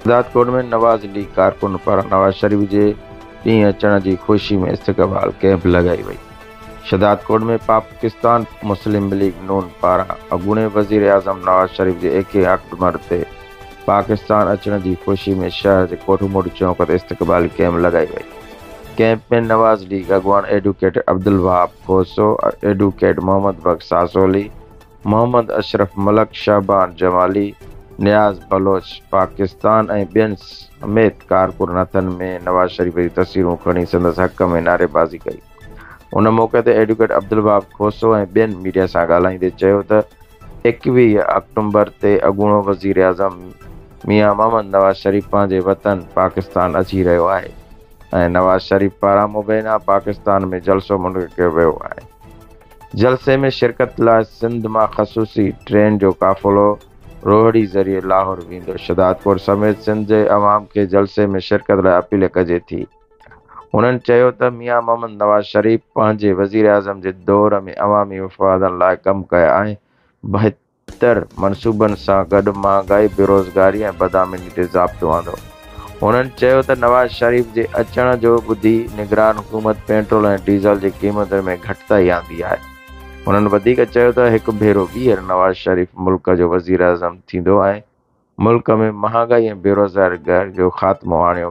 शहदादकोट में नवाज़ लीग कारकुन पारां नवाज़ शरीफ जे ॾींहुं अचण जी ख़ुशी में इस्तक़बाल कैंप लॻाई वई। शहदादकोट में पाकिस्तान मुस्लिम लीग नून पारां अॻूणे वज़ीर आज़म नवाज़ शरीफ जे 21 अक्टूबर ते पाकिस्तान अचण जी ख़ुशी में शहर जे कोठमोट चौक ते इस्तक़बाली कैंप लॻाई वई। कैंप में नवाज़ लीग अॻवान एडवोकेट अब्दुल वहाब खोसो, एडवोकेट मोहम्मद बख्श सासोली, मोहम्मद अशरफ मलक, शाहबान जमाली, नियाज़ बलोच, पाकिस्तान ऐं ॿियनि समेत कारकुननि में नवाज़ शरीफ जी तस्वीरूं खणी संदसि हक़ में नारेबाज़ी कई। उन मौक़े ते एडवोकेट अब्दुल वहाब खोसो ऐं ॿियनि मीडिया सां ॻाल्हाईंदे चयो त 21 अक्टूबर ते अॻूणो वज़ीर आज़म मियां मोहम्मद नवाज़ शरीफ पंहिंजे वतन पाकिस्तान अची रहियो आहे ऐं नवाज़ शरीफ पारां मुबैना पाकिस्तान में जलसो मुनक़िद कयो वियो आहे। जलसे में शिरकत लाइ सिंध मां ख़सूसी ट्रेन जो काफ़िलो रोहड़ी ज़रिए लाहौर वेंदो। शहदादकोट समेत सिंध जे अवाम खे जलसे में शिरकत लाइ अपील कजे थी। उन्हनि चयो त मियां मोहम्मद नवाज़ शरीफ पंहिंजे वज़ीर आज़म जे दौर में अवामी मफ़ादनि लाइ कम कया ऐं बहितर मनसूबनि सां गॾु महांगाई, बेरोज़गारी ऐं बदआमनी ते ज़ाब्तो आंदो। उन्हनि चयो त नवाज़ शरीफ जे अचण जो ॿुधी निगरान हुकूमत पेट्रोल ऐं डीज़ल जी क़ीमतुनि में घटिताई आंदी आहे। उन्हनि वधीक चयो त हिकु भेरो ॿीहर नवाज़ शरीफ मुल्क जो वज़ीर आज़म थींदो ऐं मुल्क में महांगाई ऐं बेरोज़गारी जो ख़ात्मो आणियो